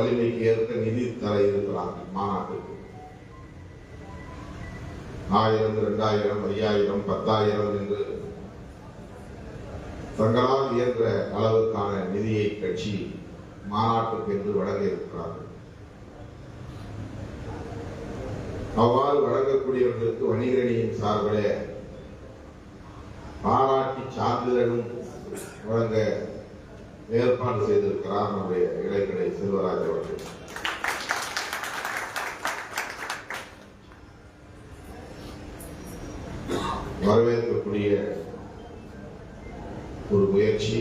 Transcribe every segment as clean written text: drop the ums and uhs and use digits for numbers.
வலிமைக்கு ஏற்க நிதி தர இருக்கிறாங்க. மாநாட்டுக்கு 1000, 2000, 5000, 10,000 என்று தங்களால் இயன்ற அளவுக்கான நிதியை கட்சி மாநாட்டுக்கு என்று வழங்க இருக்கிறார்கள். அவ்வாறு வழங்கக்கூடியவர்களுக்கு வணிகரணியின் சார்பிலே பாராட்டி சான்றிதழும் வழங்க ஏற்பாடு செய்திருக்கிறார் நம்முடைய இடைக்கடை செல்வராஜ் அவர்கள். வரவேற்கக்கூடிய ஒரு முயற்சி.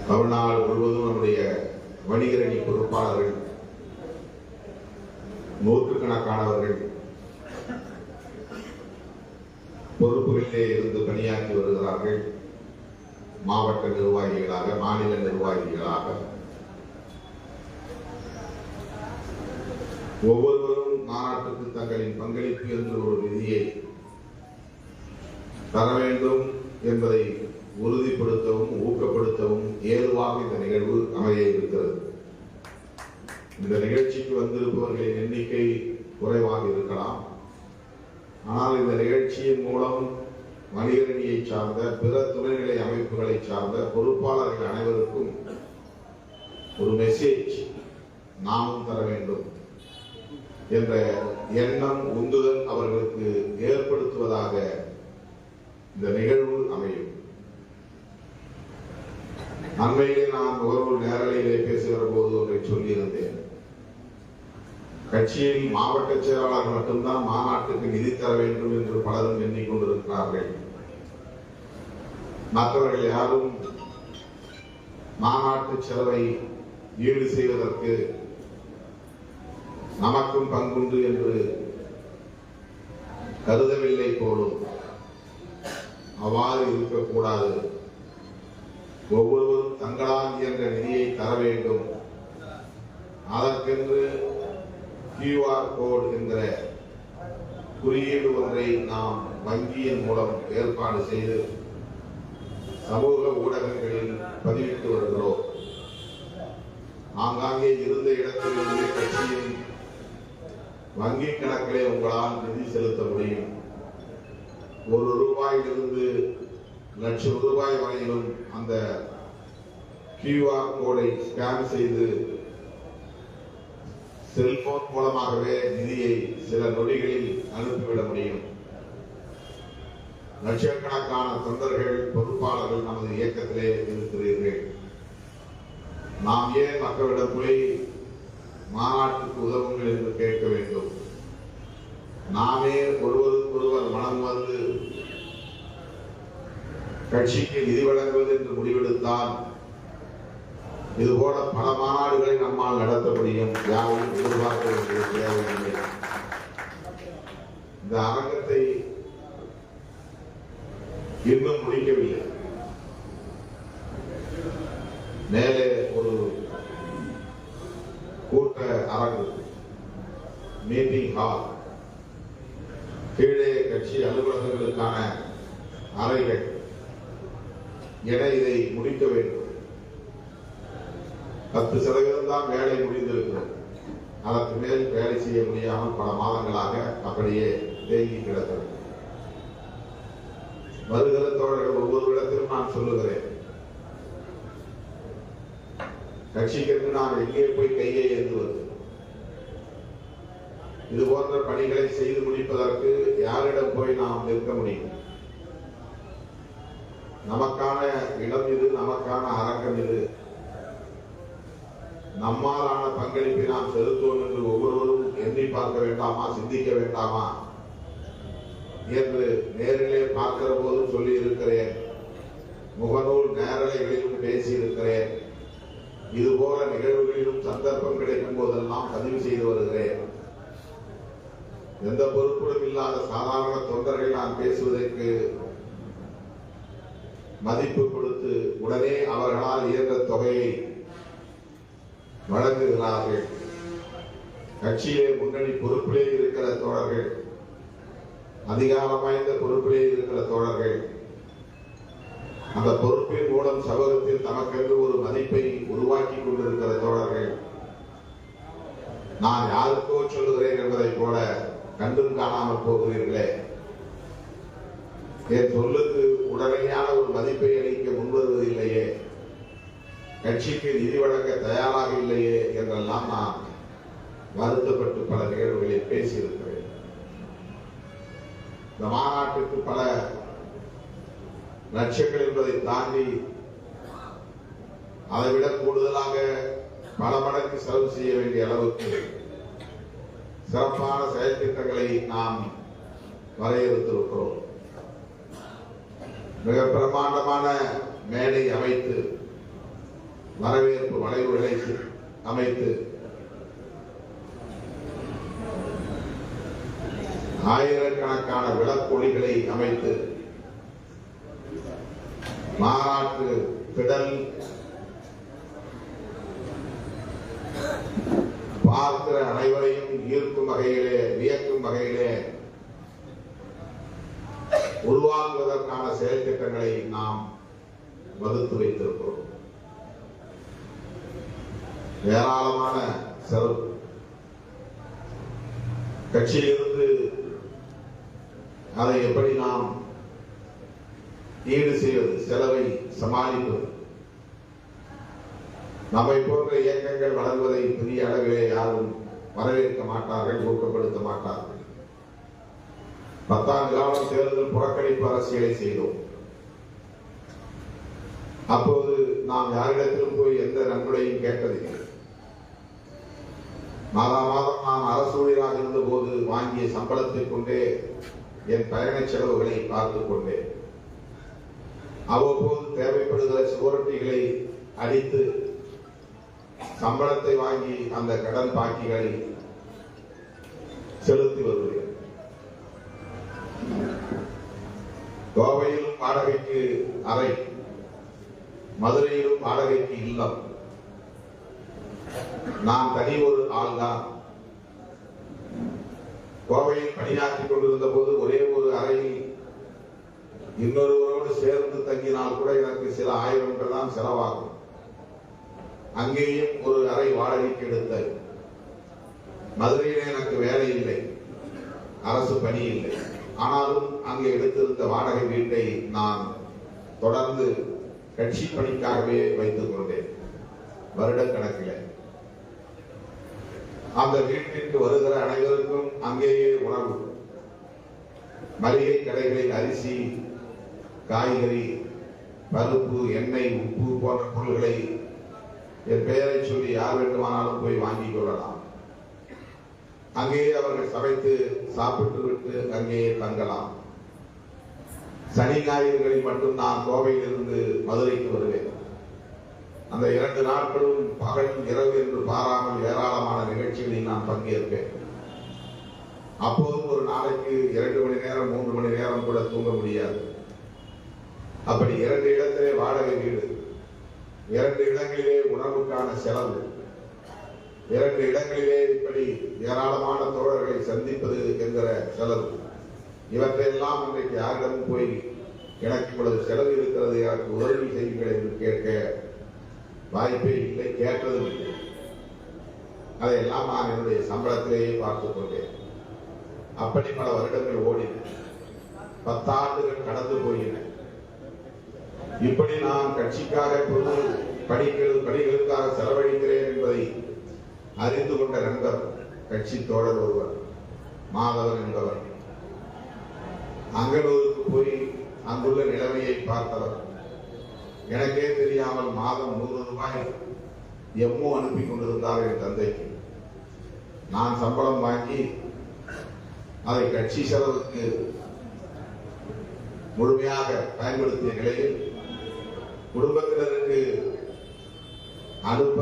தமிழ்நாடு முழுவதும் நம்முடைய வணிகரணி பொறுப்பாளர்கள் நூற்றுக்கணக்கானவர்கள் பொறுப்புகளிலே இருந்து பணியாற்றி வருகிறார்கள். மாவட்ட நிர்வாகிகளாக, மாநில நிர்வாகிகளாக ஒவ்வொருவரும் மாநாட்டுக்கு தங்களின் பங்களிப்பு என்று ஒரு நிதியை தர வேண்டும் என்பதை உறுதிப்படுத்தவும் ஊக்கப்படுத்தவும் ஏதுவாக இந்த நிகழ்வு அமைய இருக்கிறது. இந்த நிகழ்ச்சிக்கு வந்திருப்பவர்களின் எண்ணிக்கை குறைவாக இருக்கலாம். ஆனால் இந்த நிகழ்ச்சியின் மூலம் வணிகரணியை சார்ந்த பிற துணைநிலை அமைப்புகளை சார்ந்த பொறுப்பாளர்கள் அனைவருக்கும் ஒரு மெசேஜ் நாமும் தர வேண்டும் என்ற எண்ணம், உந்துதல் அவர்களுக்கு ஏற்படுத்துவதாக இந்த நிகழ்வு அமையும். அண்மையிலே நான் நுகர்வோர் நேரலையிலே பேசுகிற போது ஒன்றை சொல்லியிருந்தேன். கட்சியில் மாவட்ட செயலாளர் மட்டும்தான் மாநாட்டுக்கு நிதி தர வேண்டும் என்று பலரும் எண்ணிக்கொண்டிருக்கிறார்கள். மற்றவர்கள் யாரும் மாநாட்டு செலவை ஈடு செய்வதற்கு நமக்கும் பங்குண்டு என்று கருதவில்லை போலும். அவ்வாறு இருக்கக்கூடாது. ஒவ்வொருவரும் தங்களால் இயன்ற நிதியை தர வேண்டும். அதற்கென்று QR கோட் என்கிற குறியீடு ஒன்றை நாம் வங்கியின் மூலம் ஏற்பாடு செய்து சமூக ஊடகங்களில் பதிவிட்டு வருகிறோம். ஆங்காங்கே இருந்த இடத்திலிருந்து கட்சியின் வங்கி கணக்கிலே உங்களால் நிதி செலுத்த முடியும். ₹1 லட்சம் ரூபாய் வரையிலும் அந்த QR கோடை ஸ்கேன் செய்து செல்போன் மூலமாகவே நிதியை சில நொடிகளில் அனுப்பிவிட முடியும். லட்சக்கணக்கான தொண்டர்கள், பொறுப்பாளர்கள் நமது இயக்கத்திலே இருக்கிறீர்கள். நாம் ஏன் மக்களிடம் போய் மாநாட்டுக்கு உதவுங்கள் என்று கேட்க வேண்டும்? நாமே ஒருவருக்கொருவர் மனம் வந்து கட்சிக்கு நிதி வழங்குவது என்று முடிவெடுத்தால் இதுபோல பல மாநாடுகளை நம்மால் நடத்த முடியும். யாரும் எதிர்பார்க்க வேண்டிய தேவையில்லை. இந்த அரங்கத்தை இன்னும் முடிக்கவில்லை. மேலே ஒரு கூட்ட அரங்கு, மீட்டிங் ஹால், கீழே கட்சி அலுவலகங்களுக்கான அறைகள் என இதை முடிக்க வேண்டும். 10% தான் வேலை முடிந்திருக்கிறது. அதற்கு மேல் வேலை செய்ய முடியாமல் பல மாதங்களாக அப்படியே தேங்கி கிடக்கிறது. வருகிற தோழர்கள் ஒவ்வொருவரிடத்திலும் நான் சொல்லுகிறேன், கட்சிக்கு நாம் எங்கே போய் கையை ஏந்துவது? இது போன்ற பணிகளை செய்து முடிப்பதற்கு யாரிடம் போய் நாம் நிற்க முடியும்? நமக்கான இடம் இது, நமக்கான அரங்கம் இது. நம்மாலான பங்களிப்பை நாம் செலுத்துவோம் என்று ஒவ்வொருவரும் எண்ணி பார்க்க வேண்டாமா, சிந்திக்க வேண்டாமா என்று நேரிலே பார்க்கிற போதும் சொல்லி இருக்கிறேன். முகநூல் நேரலைகளிலும் பேசி இருக்கிறேன். இதுபோல நிகழ்வுகளிலும் சந்தர்ப்பம் கிடைக்கும் போதெல்லாம் பதிவு செய்து வருகிறேன். எந்த பொறுப்புடன் இல்லாத சாதாரண தொண்டர்கள் நான் பேசுவதற்கு மதிப்பு கொடுத்து உடனே அவர்களால் இயன்ற தொகையை வழங்குகிறார்கள். கட்சியிலே முன்னணி பொறுப்பிலே இருக்கிற தோழர்கள், அதிகாரம் வாய்ந்த பொறுப்பிலே இருக்கிற தோழர்கள் அந்த பொறுப்பின் மூலம் சமூகத்தில் தமக்கென்று ஒரு மதிப்பை உருவாக்கி கொண்டிருக்கிற தோழர்கள், நான் யாருக்கோ சொல்லுகிறேன் என்பதை போல கண்டும் காணாமல் போகிறீர்களே, என் சொல்லுக்கு உடனடியான ஒரு மதிப்பை அளிக்க முன்வருவதில்லையே, கட்சிக்கு நிதி வழங்க தயாராக இல்லையே என்றெல்லாம் நான் வருத்தப்பட்டு பல நிகழ்வுகளில் பேசியிருக்கிறேன். இந்த மாநாட்டுக்கு பல லட்சங்கள் என்பதை தாண்டி அதைவிட கூடுதலாக பல மடங்கு செலவு செய்ய வேண்டிய அளவுக்கு சிறப்பான செயல் திட்டங்களை நாம் வரையறுத்திருக்கிறோம். மிக பிரமாண்டமான மேடை அமைத்து, வரவேற்பு வளைவுகளை அமைத்து, ஆயிரக்கணக்கான விளக்கொளிகளை அமைத்து, மாநாட்டு திடல் பார்க்கிற அனைவரையும் ஈர்க்கும் வகையிலே, வியக்கும் வகையிலே உருவாக்குவதற்கான செயல் திட்டங்களை நாம் வகுத்து வைத்திருக்கிறோம். ஏராளமான செலவு கட்சியிலிருந்து அதை எப்படி நாம் ஈடு செய்வது, செலவை சமாளிப்பது. நம்மை போன்ற இயக்கங்கள் வளர்வதை பெரிய அளவிலே யாரும் வரவேற்க மாட்டார்கள், ஊக்கப்படுத்த மாட்டார்கள். 10 ஆண்டு காலம் தேர்தல் புறக்கணிப்பு அரசியலை செய்தோம். அப்போது நாம் யாரிடத்திலும் போய் எந்த நன்கொடையும் கேட்டதில்லை. மாதம் நான் அரசு ஊழியராக இருந்த போது வாங்கிய சம்பளத்தை கொண்டே என் பயண செலவுகளை பார்த்துக் கொண்டேன். அவ்வப்போது தேவைப்படுகிற சுவரொட்டிகளை அடித்து சம்பளத்தை வாங்கி அந்த கடன் பாக்கிகளை செலுத்தி வருகிறேன். கோவையிலும் வாடகைக்கு அறை, மதுரையிலும் வாடகைக்கு இல்லம். நான் தனி ஒரு ஆள்தான். கோவையில் பணியாற்றிக் கொண்டிருந்த போது ஒரே ஒரு அறையில் இன்னொருவரோடு சேர்ந்து தங்கினால் கூட எனக்கு சில ஆயிரங்கள் தான் செலவாகும். அங்கேயும் ஒரு அறை வாடகைக்கு எடுத்த. மதுரையிலே எனக்கு வேலை இல்லை, அரசு பணி இல்லை. ஆனாலும் அங்கே எடுத்திருந்த வாடகை வீட்டை நான் தொடர்ந்து கட்சி பணிக்காகவே வைத்துக் கொண்டேன். வருடக்கணக்கில் அந்த வீட்டிற்கு வருகிற அனைவருக்கும் அங்கேயே உணவு, மளிகை கடைகளில் அரிசி, காய்கறி, பருப்பு, எண்ணெய், உப்பு போன்ற பொருள்களை என் பெயரை சொல்லி யார் வேண்டுமானாலும் போய் வாங்கிக் கொள்ளலாம். அங்கேயே அவர்கள் சமைத்து சாப்பிட்டு விட்டு அங்கேயே தங்கலாம். சனி ஞாயிறுகளில் மட்டும் நான் கோவையில் இருந்து மதுரைக்கு வருவேன். அந்த 2 நாட்களும் பகல் இரவு என்று பாராமல் ஏராளமான நிகழ்ச்சிகளில் நான் பங்கேற்பேன். அப்போதும் ஒரு நாளைக்கு 2 மணி நேரம் 3 மணி நேரம் கூட தூங்க முடியாது. அப்படி 2 இடத்திலே வாடகை வீடு, 2 இடங்களிலே உணவுக்கான செலவு, 2 இடங்களிலே இப்படி ஏராளமான தோழர்களை சந்திப்பது என்கிற செலவு, இவற்றையெல்லாம் இன்றைக்கு யாரிடமும் போய் எனக்கு இவ்வளவு செலவு இருக்கிறது, எனக்கு உதவி செய்யுங்கள் என்று கேட்க வாய்ப்பே இல்லை, கேட்டதும் இல்லை. அதையெல்லாம் நான் என்னுடைய சம்பளத்திலேயே பார்த்துக் கொண்டேன். அப்படி பல வருடங்கள் ஓடின. 10 ஆண்டுகள் கடந்து போயின. இப்படி நான் கட்சிக்காக பொது பணிகளுக்காக செலவழிக்கிறேன் என்பதை அறிந்து கொண்ட நண்பர், கட்சி தோழர் ஒருவர், மாதவன் என்பவர், அங்கனூருக்கு போய் அங்குள்ள நிலைமையை பார்த்தவர். எனக்கே தெரியாமல் மாதம் 100 ரூபாய் எம்மோ அனுப்பி கொண்டிருந்தார் என் தந்தைக்கு. நான் சம்பளம் வாங்கி அதை கட்சி செலவுக்கு முழுமையாக பயன்படுத்திய நிலையில் குடும்பத்தினருக்கு அனுப்ப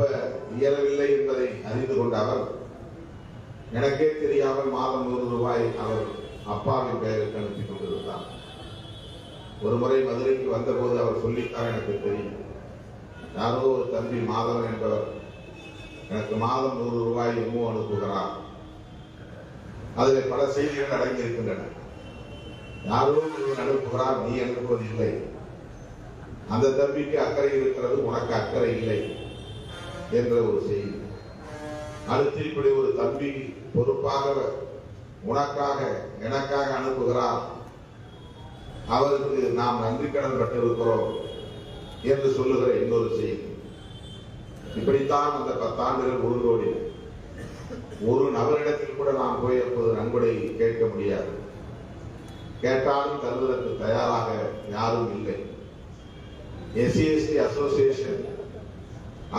இயலவில்லை என்பதை அறிந்து கொண்ட அவர், எனக்கே தெரியாமல் மாதம் 100 ரூபாய் அவர் அப்பாவின் பெயருக்கு அனுப்பி கொண்டிருந்தார். ஒரு முறை மதுரைக்கு வந்தபோது அவர் சொல்லித்தான் எனக்கு தெரியும். யாரோ ஒரு தம்பி மாதவன் என்பவர் எனக்கு மாதம் 100 ரூபாய் எம்மோ அனுப்புகிறார். அதில் பல செய்திகள் அடங்கி இருக்கின்றன. யாரோ ஒருவர் அனுப்புகிறார், நீ அனுப்புவதில்லை. அந்த தம்பிக்கு அக்கறை இருக்கிறது, உனக்கு அக்கறை இல்லை என்ற ஒரு செய்தி. அடுத்து இப்படி ஒரு தம்பி பொறுப்பாக உனக்காக எனக்காக அனுப்புகிறார், அவருக்கு நாம் நன்றி கடன் பட்டிருக்கிறோம் என்று சொல்லுகிற இன்னொரு செய்தி. இப்படித்தான் அந்த 10 ஆண்டுகள் உருண்டோடி ஒரு நபரிடத்தில் கூட நாம் போய் அப்போது நன்கொடை கேட்க முடியாது. கேட்டாலும் தருவதற்கு தயாராக யாரும் இல்லை. SC/ST அசோசியேஷன்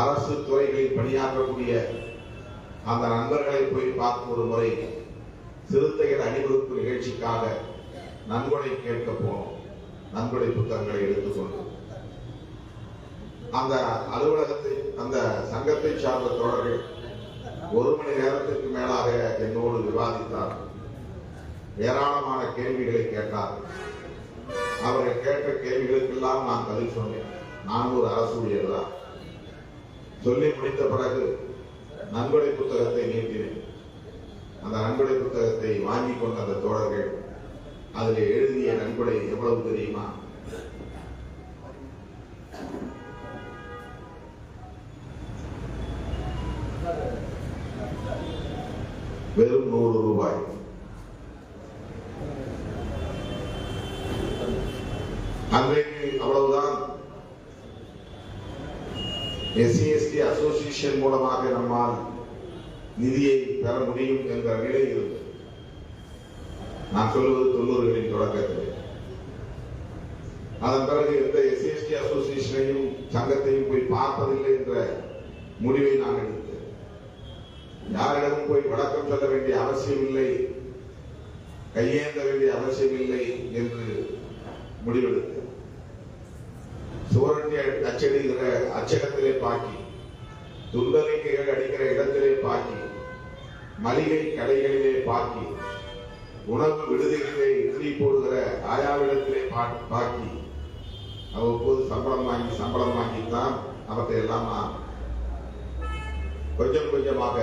அரசு துறைகளில் பணியாற்றக்கூடிய அந்த நண்பர்களை போய் பார்த்து ஒரு முறை சிறுத்தைகள் அணிவகுப்பு நிகழ்ச்சிக்காக நன்கொடை கேட்க போனோம். நன்கொடை புத்தகங்களை எடுத்துக்கொண்டு அந்த அலுவலகத்தை அந்த சங்கத்தை சார்ந்த தோழர்கள் 1 மணி நேரத்திற்கு மேலாக என்னோடு விவாதித்தார். ஏராளமான கேள்விகளை கேட்டார். அவர்கள் கேட்ட கேள்விகளுக்கெல்லாம் நான் பதில் சொன்னேன். நான் ஒரு அரசு ஊழியர் தான். சொல்லி முடித்த பிறகு நன்கொடை புத்தகத்தை நீட்டினேன். அந்த நன்கொடை புத்தகத்தை வாங்கி கொண்ட அந்த தோழர்கள் அதில் எழுதிய நன்கொடை எவ்வளவு தெரியுமா? வெறும் 100 ரூபாய். அன்றைக்கு அவ்வளவுதான். SC/ST அசோசியேஷன் மூலமாக நம்மால் நிதியை பெற முடியும் என்ற நிலை இருந்தது. நான் சொல்வது 90களின் தொடக்கத்தில். அதன் பிறகு எந்த SC/ST அசோசியேஷனையும் சங்கத்தையும் போய் பார்ப்பதில்லை என்ற முடிவை நான் எடுத்தேன். யாரிடமும் போய் வணக்கம் சொல்ல வேண்டிய அவசியம் இல்லை, கையேந்த வேண்டிய அவசியம் இல்லை என்று முடிவெடுத்தேன். சுவரொட்டி அச்சடிக்கிற அச்சகத்திலே பாக்கி, துண்டறிக்கைகள் அடிக்கிற இடத்திலே பாக்கி, மளிகை கடைகளிலே பாக்கி, உணவு விடுதிகளிலே இட்லி போடுகிற ஆயாவிடத்திலே பாக்கி, அவ்வப்போது சம்பளம் வாங்கித்தான் அவற்றை எல்லாம் நான் கொஞ்சம் கொஞ்சமாக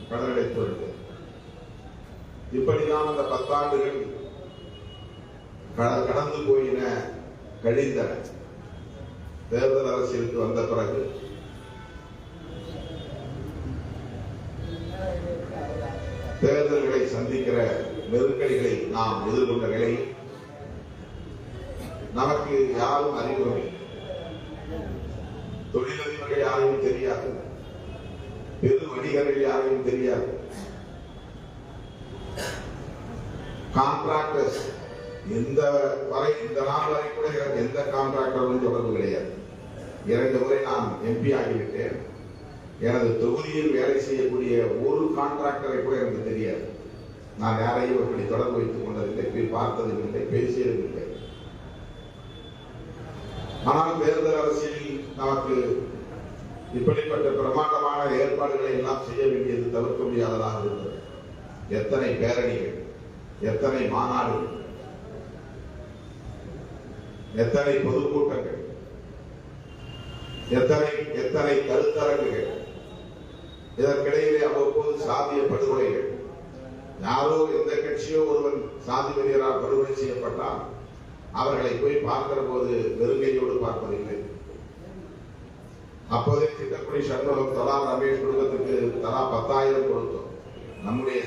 கடனடைத்து வருகிறேன். இப்படிதான் அந்த 10 ஆண்டுகள் கடந்து போயின, கழிந்தன. தேர்தல் அரசியலுக்கு வந்த பிறகு தேர்தல்களை சந்திக்கிற நெருக்கடிகளை நாம் எதிர்கொண்ட நிலையில் நமக்கு யாரும் அறிமுகம், தொழிலதிபர்கள் யாரையும் தெரியாது, பெரு வணிகர்கள் யாரையும் தெரியாது, கான்ட்ராக்டர்ஸ் இந்த நாள் வரை கூட எந்த கான்ட்ராக்டரும் தொடர்பு கிடையாது. 2 முறை நான் MP ஆகிவிட்டேன். எனது தொகுதியில் வேலை செய்யக்கூடிய ஒரு கான்ட்ராக்டரை கூட எனக்கு தெரியாது. நான் யாரையும் அப்படி தொடர்பு வைத்துக் கொண்டதில்லை, போய் பார்த்ததும் இல்லை, பேசியதும் இல்லை. ஆனால் தேர்தல் அரசியலில் நமக்கு இப்படிப்பட்ட பிரமாண்டமான ஏற்பாடுகளை எல்லாம் செய்ய வேண்டியது தவிர்க்க முடியாததாக இருந்தது. எத்தனை பேரணிகள், எத்தனை மாநாடுகள், எத்தனை பொதுக்கூட்டங்கள், எத்தனை கருத்தரங்குகள், இதற்கிடையிலே அவ்வப்போது சாதிய படுகொலைகள். யாரோ எந்த கட்சியோ ஒருவன் சாதி வெறியரால் படுகொலை செய்யப்பட்டால் அவர்களை போய் பார்க்கிற போது நெருங்கையோடு பார்ப்பதில்லை. அப்போதே திட்டக்குடி சண்முகம் தலா ரமேஷ் குடும்பத்துக்கு தலா 10,000 கொடுத்தோம். நம்முடைய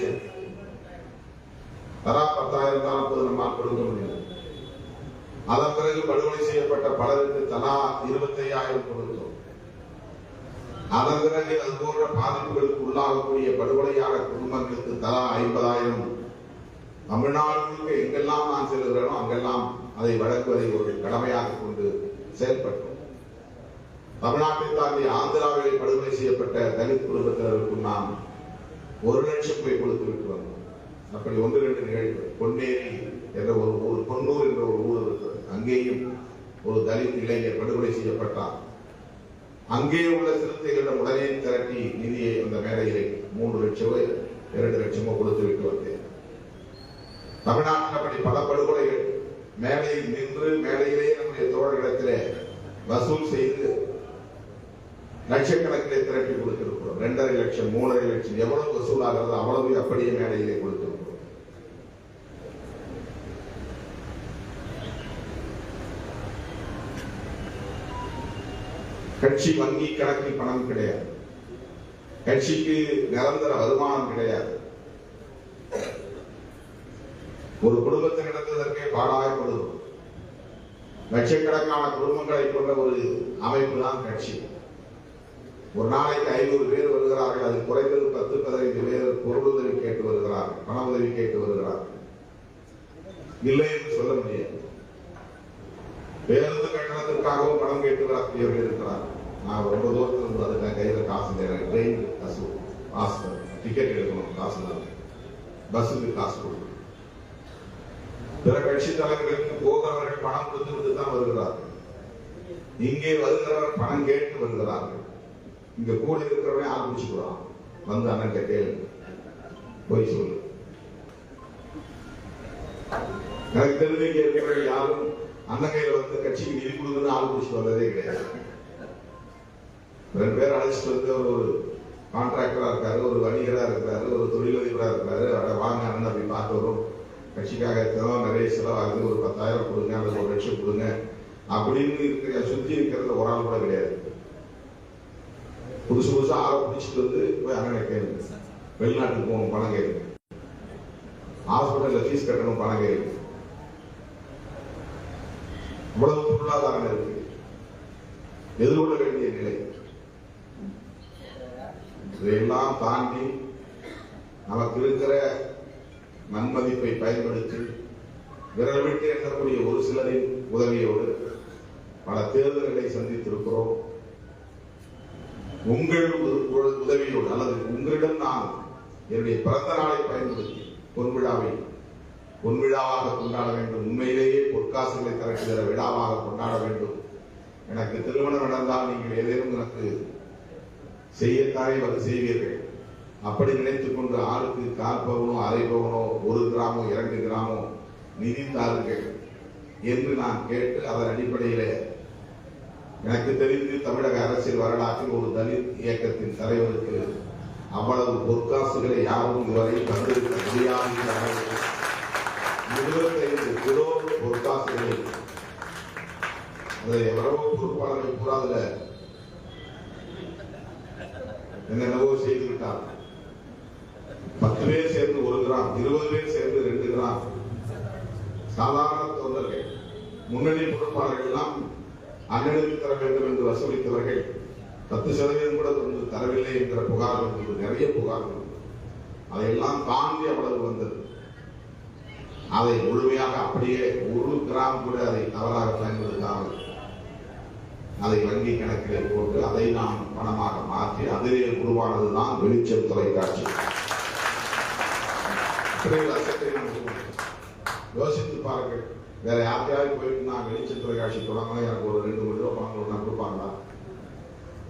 தலா 10,000 தான் அப்போது நம்மால் கொடுக்க முடியும். அதன் பிறகு படுகொலை செய்யப்பட்ட பலருக்கு தலா 25,000 கொடுத்தோம். அதன் பிறகு அது போன்ற பாதிப்புகளுக்கு உள்ளாகக்கூடிய படுகொலையான குடும்பங்களுக்கு தலா 50,000. தமிழ்நாடு முழுக்க எங்கெல்லாம் நான் செல்கிறேனோ அங்கெல்லாம் அதை வழங்குவதை ஒரு கடமையாக கொண்டு செயல்பட்டோம். தமிழ்நாட்டை தாண்டி ஆந்திராவில் படுகொலை செய்யப்பட்ட தலித் குடும்பத்தினருக்கும் நாம் 1 லட்சம் போய் கொடுத்து விட்டு வந்தோம். அப்படி 1-2 நிகழ்வு. பொன்னேரி என்ற ஒரு ஊர், பொன்னூர் என்ற ஒரு ஊர் இருக்கிறது. அங்கேயும் ஒரு தலித் இளைஞர் படுகொலை செய்யப்பட்டார். அங்கே உள்ள சிறுத்தைகளிடம் உடனே திரட்டி நிதியை அந்த மேடையிலே 3 லட்சமோ 2 லட்சமோ கொடுத்து விட்டு வந்தேன். தமிழ்நாட்டில் அப்படி பல படுகொலைகள் மேடையில் நின்று மேடையிலேயே நம்முடைய தோழர்களிடத்திலே வசூல் செய்து லட்சக்கணக்கிலே திரட்டி கொடுத்திருக்கிறோம். 2.5 லட்சம் 3.5 லட்சம் எவ்வளவு வசூலாகிறது அவ்வளவு அப்படியே மேடையிலே கொடுத்திருக்கிறோம். கட்சி வங்கி கணக்கில் பணம் கிடையாது. கட்சிக்கு நிரந்தர வருமானம் கிடையாது. ஒரு குடும்பத்தை நடத்துவதற்கே பாடாயப்படுவோம். லட்சக்கணக்கான குடும்பங்களை கொண்ட ஒரு அமைப்பு தான் கட்சி. ஒரு நாளைக்கு 500 பேர் வருகிறார்கள். அது குறைந்தது 10-15 பேர் பொருளுதவி கேட்டு வருகிறார்கள், பண உதவி கேட்டு வருகிறார்கள். இல்லை என்று சொல்ல முடியாது. பேருந்து கட்டணத்திற்காகவும் பணம் கேட்டு வரக்கூடியவர்கள் இருக்கிறார். நான் ரொம்ப தூரத்தில் இருந்து அதுக்காக கையில் காசு தேவை, ட்ரெயின் காசு, காசு டிக்கெட் எடுக்கணும், காசு தான், பஸ்ஸுக்கு காசு கொடுக்கணும். பிற கட்சி தலைவர்களுக்கு போகிறவர்கள் பணம் கொடுத்து விட்டு தான் வருகிறார்கள். இங்கே வருகிறவர் பணம் கேட்டு வருகிறார்கள். இங்க கூட இருக்கிறவனே ஆரம்பிச்சுக்கிறான். வந்து அண்ணன் கேள்வி போய் சொல்லு. எனக்கு தெரிஞ்சு இங்க இருக்கிறவர்கள் யாரும் அண்ணன் கையில வந்து கட்சிக்கு நிதி கொடுக்குன்னு ஆள் பிடிச்சிட்டு வந்ததே கிடையாது. 2 பேர் அழைச்சிட்டு வந்து ஒரு கான்ட்ராக்டரா இருக்காரு, ஒரு வணிகரா இருக்கிறாரு, ஒரு தொழிலதிபரா இருக்காரு. வாங்க அண்ணன் அப்படி பார்த்து வரும், கட்சிக்காக நிறைய செலவாகுது, ஒரு 10,000 கொடுங்க அல்லது 1 லட்சம் கொடுங்க அப்படின்னு இருக்கிற சுத்தி இருக்கிறது ஒரு ஆள் கூட கிடையாது. புதுசா ஆளை பிடிச்சிட்டு வந்து போய் அண்ணனை கேளுங்க, வெளிநாட்டுக்கு போகணும் பணம் கேளுங்க, ஹாஸ்பிட்டல்ல ஃபீஸ் கட்டணும் பணம் கேளுங்க. இவ்வளவு பொருளாதாரம் இருக்கு, எதிர்கொள்ள வேண்டிய நிலை. இதையெல்லாம் தாண்டி நமக்கு இருக்கிற நன்மதிப்பை பயன்படுத்தி விரல் விட்டு எண்ணக்கூடிய ஒரு சிலரின் உதவியோடு பல தேர்தல்களை சந்தித்திருக்கிறோம். உங்கள் உதவியோடு அல்லது உங்களிடம் நான் என்னுடைய பிறந்த நாளை பயன்படுத்தி பொன்விழாவாக கொண்டாட வேண்டும். உண்மையிலேயே பொற்காசுகளை திரட்டுகிற விழாவாக கொண்டாட வேண்டும். எனக்கு திருமணம் நடந்தால் நீங்கள் ஏதேனும் எனக்கு செய்யத்தானே வந்து செய்வீர்கள். அப்படி நினைத்துக் கொண்டு ஆளுக்கு 1/4 பவுனோ 1/2 பவுனோ 1 கிராமோ 2 கிராமோ நிதி தாருங்கள் என்று நான் கேட்டு அதன் அடிப்படையிலே எனக்கு தெரிந்து தமிழக அரசியல் வரலாற்றில் ஒரு தலித் இயக்கத்தின் தலைவருக்கு அவ்வளவு பொற்காசுகளை யாரும் இதுவரை தந்திருக்க முடியாது. 25 கிலோ பொற்காசுகளை எவ்வளவோ பொறுப்பாளர்கள் கூட அதுல என்னென்னவோ செய்து விட்டார். 10 பேர் சேர்ந்து 1 கிராம், 20 பேர் சேர்ந்து 2 கிராம். சாதாரண தொண்டர்கள், முன்னணி பொறுப்பாளர்கள் எல்லாம் அண்ணனுக்கு தர வேண்டும் என்று வசூலித்தவர்கள் 10% கூட தரவில்லை என்கிற புகார் வந்தது. நிறைய புகார் வந்தது. அதையெல்லாம் தாண்டி அவ்வளவு வந்தது. அதை முழுமையாக அப்படியே 1 கிராம் கூட அதை தவறாக பயன்படுத்தாமல் அதை வங்கி கணக்கிலே போட்டு அதை நாம் பணமாக மாற்றி அதிலே உருவானதுதான் வெளிச்சம் தொலைக்காட்சி. யோசித்து பாருங்கள். வேற யாருக்கையாவது போயிட்டு நான் வெளிச்சம் தொலைக்காட்சி தொடங்கலாம், எனக்கு ஒரு 2 கோடி ரூபாய் பணம் கொடுப்பாங்களா?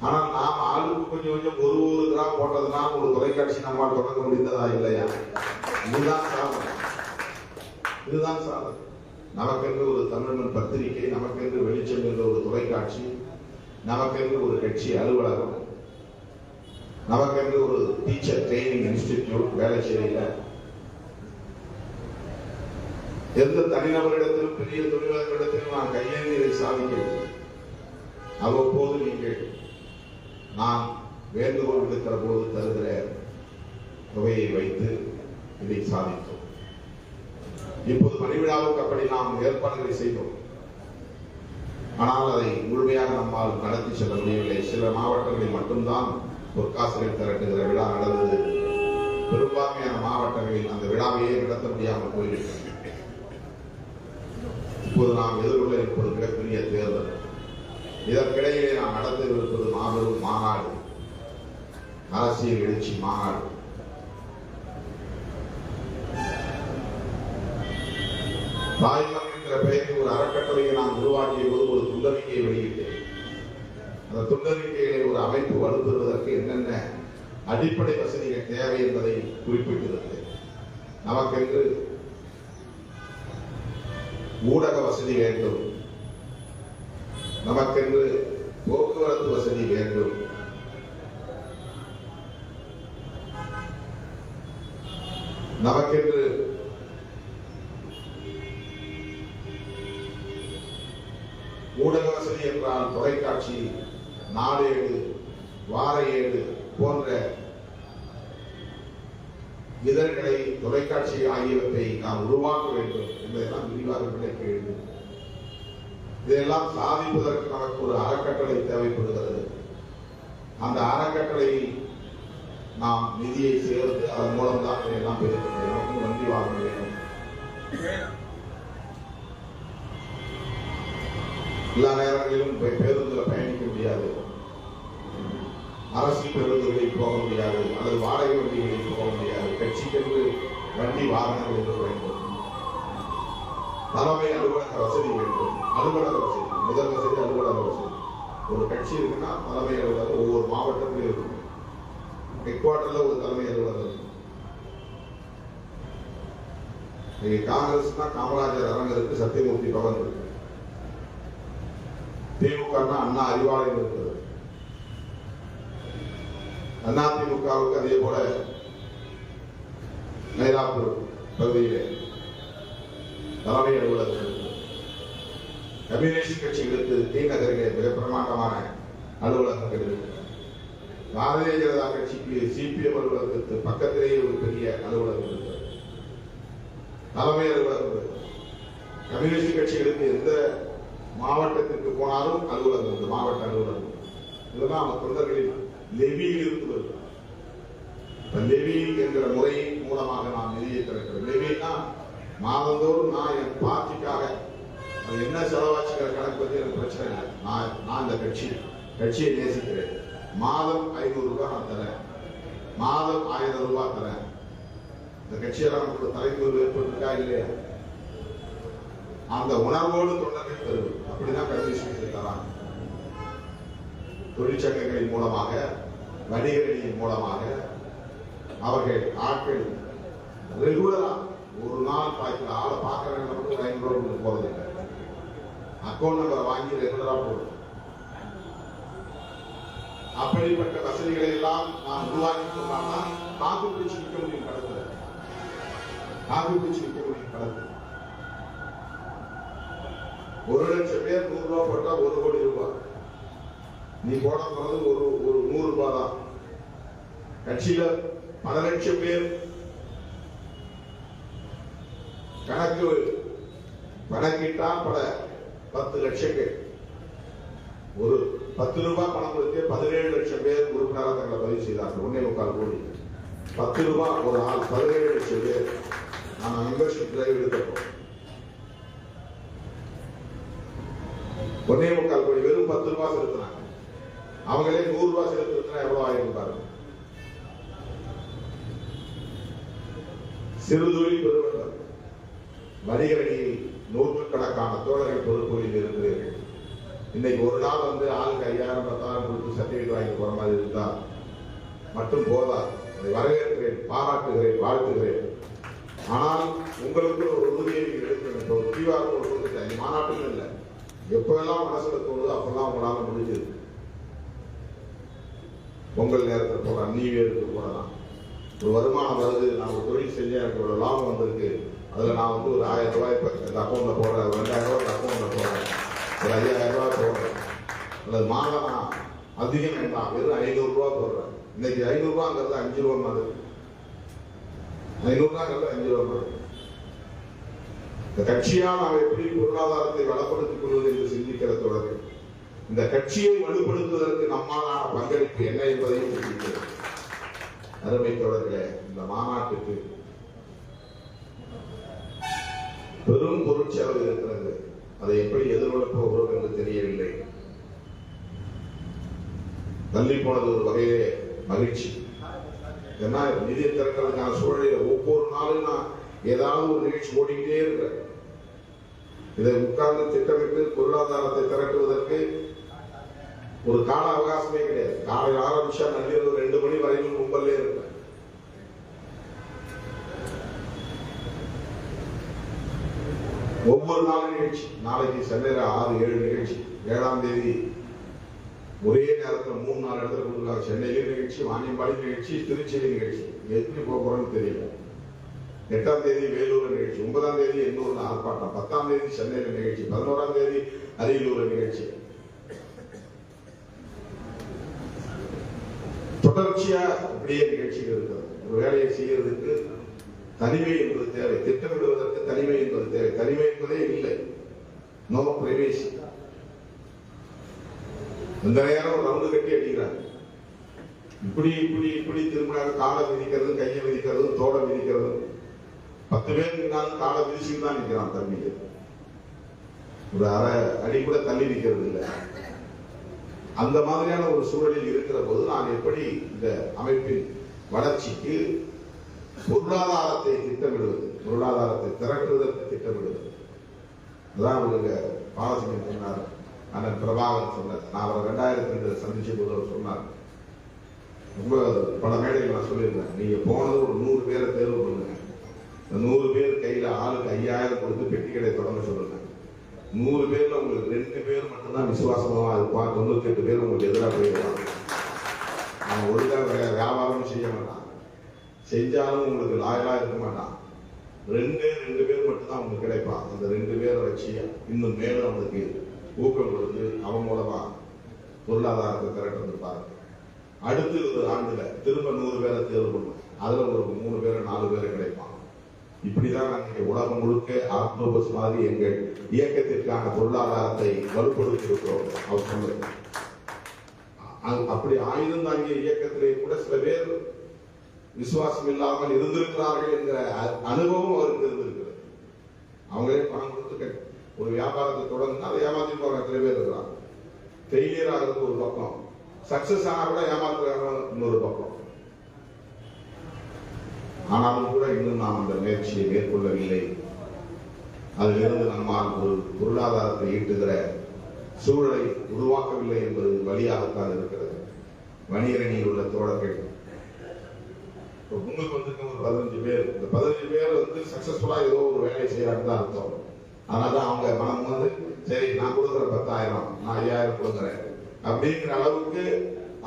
ஆனா நாம் ஆளுக்கு கொஞ்சம் கொஞ்சம் 1 கிராம் போட்டதுனால ஒரு தொலைக்காட்சி நம்மால் தொடங்க முடிந்ததா இல்லையா? இதுதான் சாதனை. இதுதான் சாதனை. நமக்கென்று ஒரு தமிழ்மண் பத்திரிகை, நமக்கென்று வெளிச்சம் என்ற ஒரு தொலைக்காட்சி, நமக்கென்று ஒரு கட்சி அலுவலகம், நமக்கென்று ஒரு டீச்சர் ட்ரைனிங் இன்ஸ்டிடியூட் வேலைச்சேரியில. எந்த தனிநபரிடத்திலும் பெரிய தொழிலாளர்களிடத்திலும் நான் கையேந்தி இதை சாதிக்கிறேன். அவ்வப்போது நீங்கள் நான் வேண்டுகோள் விடுக்கிற போது தருகிற தொகையை வைத்து இதை சாதித்தோம். இப்போது மணிவிழாவுக்கு அப்படி நாம் ஏற்பாடுகளை செய்தோம். ஆனால் அதை முழுமையாக நம்மால் நடத்தி செல்ல முடியவில்லை. சில மாவட்டங்களில் மட்டும்தான் பொற்காசுகள் திரட்டுகிற விழா நடந்தது. பெரும்பான்மையான மாவட்டங்களில் அந்த விழாவையே நடத்த முடியாமல் போயிருக்கிறது. இப்போது நாம் எதிர்கொள்ள இருப்பது மிகப்பெரிய தேர்தல். இதற்கிடையிலே நாம் நடத்தவிருப்பது மாபெரும் மாநாடு, அரசியல் எழுச்சி மாநாடு. தாய்மன் என்கிற பெயரில் ஒரு அறக்கட்டளையை நான் உருவாக்கிய போது ஒரு துண்டறிக்கையை வெளியிட்டேன். அந்த துண்டறிக்கைகளை ஒரு அமைப்பு வலுப்பெறுவதற்கு என்னென்ன அடிப்படை வசதிகள் தேவை என்பதை குறிப்பிட்டிருந்தேன். நமக்கென்று ஊடக வசதி வேண்டும், நமக்கென்று போக்குவரத்து வசதி வேண்டும், நமக்கென்று ஊடக வசதி என்றால் தொலைக்காட்சி நாளேடு, வார ஏடு போன்ற இதழ்களை, தொலைக்காட்சி ஆகியவற்றை நாம் உருவாக்க வேண்டும் என்பதெல்லாம் விரிவாக விளக்க வேண்டும். இதையெல்லாம் சாதிப்பதற்கு நமக்கு ஒரு அறக்கட்டளை தேவைப்படுகிறது. அந்த அறக்கட்டளை நாம் நிதியை சேர்த்து அதன் மூலம் தான் இதையெல்லாம் பெருக்க முடியும். நமக்கு வண்டி வாங்க வேண்டும். எல்லா நேரங்களிலும் பேருந்துல பயணிக்க முடியாது, அரசு பேருந்துகளில் போக முடியாது, அல்லது வாடகை வண்டிகளில் போக முடியாது. கட்சிக்கு வண்டி வாகனங்கள் இருக்க வேண்டும். தலைமை அலுவலக வசதி வேண்டும். அலுவலக வசதி, முதல் வசதி அலுவலக வசதி. ஒரு கட்சி இருக்குன்னா தலைமை அலுவலகம் ஒவ்வொரு மாவட்டத்திலும் இருக்கும். ஹெட் குவார்டர்ல ஒரு தலைமை அலுவலகம் இருக்கும். காங்கிரஸ்னா காமராஜர் அரங்கு இருக்கு, சத்தியமூர்த்தி பவன் இருக்கு. திமுக அண்ணா அறிவாலயம் இருக்கிறது. அதிமுகவுக்கு அதே போல மயிலாப்பூர் பகுதியிலே தலைமை அலுவலகம் இருக்கிறது. கம்யூனிஸ்ட் கட்சிகளுக்கு டி நகரிலே மிக பிரமாண்டமான அலுவலகங்கள் இருக்கு. பாரதிய ஜனதா கட்சிக்கு சிபிஎம் அலுவலகத்துக்கு பக்கத்திலேயே ஒரு பெரிய அலுவலகம் இருக்கிறது, தலைமை அலுவலகம் இருக்கு. கம்யூனிஸ்ட் கட்சிகளுக்கு எந்த மாவட்டத்திற்கு போனாலும் அலுவலகம் உண்டு, மாவட்ட அலுவலகம். இதெல்லாம் அவர் தொண்டர்களின் லெவியில் இருந்து வருகிறது. லெவி என்கிற முறையின் மூலமாக நாம் நிதியை திரட்டுறோம். லெவினா மாதந்தோறும் நான் என் பார்ட்டிக்காக அது என்ன செலவாச்சுங்கிற கணக்கு பற்றி எனக்கு பிரச்சனை இல்லை. நான் இந்த கட்சியை நேசிக்கிறேன். மாதம் 500 ரூபாய் நான் தரேன், மாதம் 1000 ரூபாய் தரேன். இந்த கட்சியெல்லாம் நமக்கு தலைமுறை ஏற்பட்டிருக்கா இல்லையா? அந்த உணர்வோடு தொண்டர்கள் தருவது. அப்படிதான் கம்யூனிஸ்ட் தராங்க. தொழிற்சங்கங்களின் மூலமாக, வணிகர்களின் மூலமாக அவர்கள் ஆட்கள் ரெகுலரா ஒரு நாள் பாய்க்கிற ஆளை பார்க்கறவங்க மட்டும் 500 ரூபாய் போறதில்லை. அக்கௌண்ட் நம்பரை வாங்கி ரெகுலரா போடுது. அப்படிப்பட்ட வசதிகளை எல்லாம் நாம் உருவாக்கி சொன்னா காப்பி பிடிச்சு விற்க முடியும் கடத்துல. காப்பி பிடிச்சு விற்க முடியும் கடத்துல. 1 லட்சம் பேர் 100 ரூபாய் போட்டா 1 கோடி ரூபாய். நீ போட போறது ஒரு 100 ரூபாய் தான். கட்சியில பல லட்சம் பேர் கணக்கிட்டா பல 10 லட்சங்கள். ஒரு 10 ரூபாய் பணம் கொடுத்து 17 லட்சம் பேர் உறுப்பினராக தங்களை பதிவு செய்தார்கள். 1.25 கோடி. 10 ரூபாய் ஒரு ஆள் 17 லட்சம் பேர். நான் மெம்பர்ஷிப் டிரைவ் எடுத்தப்போ 1.25 கோடி வெறும் 10 ரூபாய் செலுத்தினாங்க. அவங்களே 100 ரூபாய் செலுத்தினா எவ்வளவு ஆயிரம் பாருங்க. சிறுதொழில் பெருவர்கள் வணிகரணியில் நூற்றுக்கணக்கான தோழர்கள் பொறுப்புகளில் இருக்கிறீர்கள். இன்னைக்கு ஒரு நாள் வந்து ஆளுக்கு 5000 10,000 கொடுத்து சர்டிபிகேட் வாங்கி போற மாதிரி இருந்தா மட்டும் போதாது. அதை வரவேற்கிறேன், பாராட்டுகிறேன், வாழ்த்துகிறேன். ஆனால் உங்களுக்கு ஒரு உறுதியை நீங்கள் எடுக்க வேண்டும். ஒரு தீவிர கொடுத்துட்டேன். மாநாட்டுகள் இல்லை, எப்பெல்லாம் மனசுல தோணுதோ அப்பெல்லாம் உங்களால முடிஞ்சது. பொங்கல் நேரத்தில் போடலாம், நியூ இயருக்கு போடலாம். ஒரு வருமானம் வருது, நான் ஒரு தொழில் செஞ்சேன், எனக்கு ஒரு லாபம் வந்திருக்கு, அதுல நான் வந்து ஒரு 1000 ரூபாய் இந்த அக்கௌண்ட்ல போடுறேன், 2000 ரூபாய் அக்கௌண்ட்ல போடுறேன், ஒரு 5000 ரூபாய் போடுறேன், அல்லது மாதம் அதிகம் வேண்டாம், வெறும் 500 ரூபாய் போடுறேன். இன்னைக்கு 500 ரூபாங்கிறது 5 ரூபாய் மாதிரி, 500 ரூபாங்கிறது 5 ரூபாய் மாதிரி. இந்த கட்சியால் நாம் எப்படி பொருளாதாரத்தை வளப்படுத்திக் கொள்வது என்று சிந்திக்கிற தொடர்கள் இந்த கட்சியை வலுப்படுத்துவதற்கு நம்மாலான பங்களிப்பு என்ன என்பதையும் சிந்திக்கிறது. அருமை தொடர்களே, இந்த மாநாட்டுக்கு பெரும் பொருட்செலவு இருக்கிறது. அதை எப்படி எதிர்கொள்ளப் போகிறோம் என்று தெரியவில்லை. தள்ளி போனது ஒரு வகையிலே மகிழ்ச்சி. ஏன்னா நிதியை திரட்டுறதுக்கான சூழலில் ஒவ்வொரு நாளும் நான் ஏதாவது ஒரு நிகழ்ச்சி ஓடிக்கிட்டே இருக்கிறேன். இதை உட்கார்ந்து திட்டமிட்டு பொருளாதாரத்தை திரட்டுவதற்கு ஒரு கால அவகாசமே கிடையாது. காலையில் ஆரம்பிச்சா நள்ளிரவு 2 மணி வரையிலும் கும்பல்லே இருப்பேன். ஒவ்வொரு நாளும் நிகழ்ச்சி. நாளைக்கு சென்னையில் 6-7 நிகழ்ச்சி. 7ஆம் தேதி ஒரே நேரத்தில் 3-4 இடத்துல கொடுக்குறாங்க. சென்னையிலே நிகழ்ச்சி, வாணியம்பாடி நிகழ்ச்சி, திருச்சியில நிகழ்ச்சி. எப்படி போறோம்னு தெரியல. 8ஆம் தேதி வேலூர் நிகழ்ச்சி, 9ஆம் தேதி எண்ணூர்ல ஆர்ப்பாட்டம், 10ஆம் தேதி சென்னையில நிகழ்ச்சி, 11ஆம் தேதி அரியலூர் நிகழ்ச்சி. தொடர்ச்சியா இப்படியே நிகழ்ச்சிகள் இருக்கிறது. ஒரு வேலையை செய்யறதுக்கு தனிமை என்பது தேவை, திட்டமிடுவதற்கு தனிமை என்பது தேவை. தனிமை என்பதே இல்லை, நோ பிரைவேசி. இந்த நேரம் ரவுண்டு கட்டி அடிக்கிறாங்க. இப்படி இப்படி இப்படி திரும்பினாலும் காலை விதிக்கிறது, கையை விதிக்கிறது, தோலை விதிக்கிறது. 10 பேர் இருந்தாலும் காலை விதிச்சுட்டு தான் நிற்கிறான். தண்ணிக்கு ஒரு அரை அடி கூட தள்ளி நிற்கிறது இல்லை. அந்த மாதிரியான ஒரு சூழலில் இருக்கிற போது நான் எப்படி இந்த அமைப்பின் வளர்ச்சிக்கு பொருளாதாரத்தை திட்டமிடுவது, பொருளாதாரத்தை திரட்டுவதற்கு திட்டமிடுவது. அதான் அவருக்கு பாலசிங்கம் சொன்னார், அண்ணன் பிரபாகரன் சொன்னார். நான் அவரை 2002 சந்திச்ச போது அவர் சொன்னார், ரொம்ப பல மேடைகள் நான் சொல்லியிருந்தேன், நீங்க போனது ஒரு 100 பேரை தேர்வு பண்ணுங்க. இந்த 100 பேர் கையில ஆளுக்கு 5000 கொடுத்து பெட்டி கடை தொடங்க சொல்லுங்க. 100 பேர்ல உங்களுக்கு 2 பேர் மட்டும்தான் விசுவாசமா இருப்பான், 98 பேர் உங்களுக்கு எதிராக போயிடுவாங்க. அவன் ஒழுங்காக வியாபாரம் செய்ய மாட்டான், செஞ்சாலும் உங்களுக்கு லாயலா இருக்க மாட்டான். 2 பேர் மட்டும்தான் அவங்களுக்கு கிடைப்பான். அந்த 2 பேரை வச்சு இன்னும் மேலும் அவங்களுக்கு ஊக்கம் கொடுத்து அவன் மூலமா பொருளாதாரத்தை திரட்டிருப்பாங்க. அடுத்து ஒரு ஆண்டுல திரும்ப 100 பேரை தேர்வு பண்ணும், அதுல ஒரு 3 பேரை 4 பேரை கிடைப்பான். இப்படிதான் நாங்கள் உலகம் முழுக்க ஆக்டோபஸ் மாதிரி எங்கள் இயக்கத்திற்கான பொருளாதாரத்தை வலுப்படுத்தி இருக்கிறோம். அவர் சொன்னது அப்படி ஆயுதம் தாங்கிய இயக்கத்திலே கூட சில பேர் விசுவாசம் இல்லாமல் இருந்திருக்கிறார்கள் என்கிற அனுபவம் அவருக்கு இருந்திருக்கிறது. அவங்களே பணம் கொடுத்து ஒரு வியாபாரத்தை தொடர்ந்து அதை ஏமாத்தி போற சில பேர் இருக்கிறாங்க. ஃபெயிலியர் ஆகிறது ஒரு பக்கம், சக்சஸ் ஆனா கூட ஏமாத்துறாங்க இன்னொரு பக்கம். ஆனாலும் கூட இன்னும் நாம் அந்த முயற்சியை மேற்கொள்ளவில்லை. அதிலிருந்து நம்மால் ஒரு பொருளாதாரத்தை ஈட்டுகிற சூழலை உருவாக்கவில்லை என்பது வழியாகத்தான் இருக்கிறது. வணிகரணியில் உள்ள தோழர்கள் முன்னுக்கு வந்திருக்க ஒரு 15 பேர், இந்த 15 பேர் சக்சஸ்ஃபுல்லா ஏதோ ஒரு வேலையை செய்யறாங்க தான் அர்த்தம். அதனாலதான் அவங்க மனம் சரி நான் கொடுக்குற 10,000 நான் 5,000 கொடுக்குறேன் அப்படிங்கிற அளவுக்கு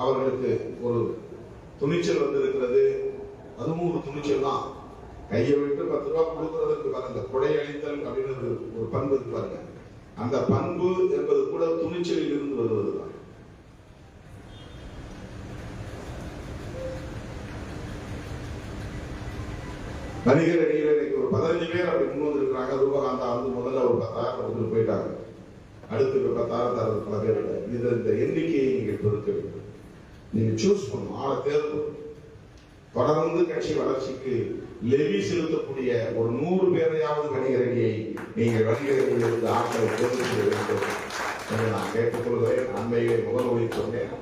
அவர்களுக்கு ஒரு துணிச்சல் இருக்கிறது. அதுவும் ஒரு துணிச்சல் தான். கையை விட்டு 10 ரூபாய் கொடுக்கறதுக்கு பாருங்க, கொடை அளித்தல் அப்படின்னு ஒரு பண்பு இருக்கு பாருங்க. அந்த பண்பு என்பது கூட துணிச்சலில் இருந்து வருவதுதான். வணிகர் அணியில இன்னைக்கு ஒரு 15 பேர் அப்படி முன் வந்திருக்கிறாங்க. ரூபகாந்தா முதல்ல ஒரு 10,000 கொடுத்துட்டு போயிட்டாங்க. அடுத்து 10,000 தரது பல பேர் இல்லை. இது இந்த எண்ணிக்கையை நீங்க பொறுக்க வேண்டும். நீங்க சூஸ் பண்ணணும், ஆளை தேர்வு. தொடர்ந்து கட்சி வளர்ச்சிக்கு லெவி செலுத்தக்கூடிய ஒரு 100 பேரையாவது வணிகர் அணியை நீங்கள் வணிகர் அணியிலிருந்து ஆட்களை தேர்வு செய்ய வேண்டும் என்று நான் கேட்டுக்கொள்கிறேன். அண்மையை முகநூலில் சொன்னேன்.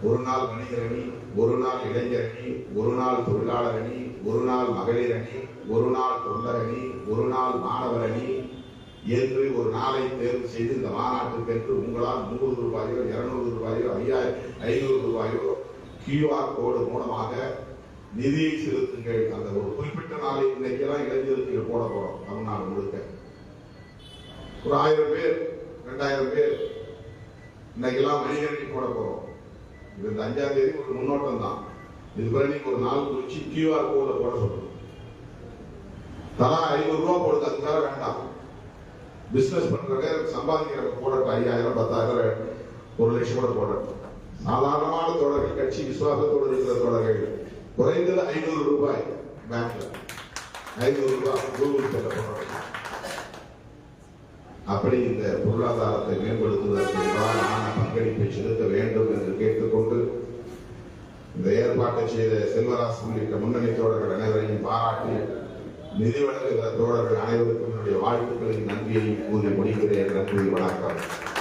ஒரு நாள் வணிகர் அணி, ஒரு நாள் இளைஞர் அணி, ஒரு நாள் தொழிலாளர் அணி, ஒரு நாள் மகளிர் அணி, ஒரு நாள் தொண்டர் அணி, ஒரு நாள் மாணவர் அணி என்று ஒரு நாளை தேர்வு செய்து இந்த மாநாட்டுக்கு என்று உங்களால் 100 ரூபாயோ 200 ரூபாயோ 500 ரூபாயோ QR கோடு மூலமாக நிதியை செலுத்துங்கள். அந்த ஒரு குறிப்பிட்ட நாளை இன்னைக்கெல்லாம் இளைஞருக்கு போட போறோம். தமிழ்நாடு முழுக்க ஒரு 1000 பேர் 2000 பேர் இன்னைக்கெல்லாம் வணிகரணி போட போறோம். இது இந்த 5ஆம் தேதி ஒரு முன்னோட்டம் தான். இது பிறகு ஒரு நாள் குறிச்சு QR கோட போட சொல்லணும். தலா 500 ரூபாய் போடுறது அதுக்காக வேண்டாம். பிசினஸ் பண்றவங்க சம்பாதிக்கிறவங்க போடட்டும். 5,000 10,000 1 லட்சம் கூட போடட்டும். சாதாரணமான தோழர்கள், கட்சி விசுவாசத்தோடு இருக்கிற தோழர்கள் குறைந்தது 500 ரூபாய் பேங்க்ல 500 ரூபாய் கூகுள் பேல போடணும். அப்படி இந்த பொருளாதாரத்தை மேம்படுத்துவதற்கு எவ்வாறான பங்களிப்பை செலுத்த வேண்டும் என்று கேட்டுக்கொண்டு இந்த ஏற்பாட்டை செய்த செல்வராசு உள்ளிட்ட முன்னணி தோழர்கள் அனைவரையும் பாராட்டி நிதி வழங்குகிற தோழர்கள் அனைவருக்கும் என்னுடைய வாழ்த்துக்களின் நன்றியை கூறி முடிக்கிறேன். நன்றி, வணக்கம்.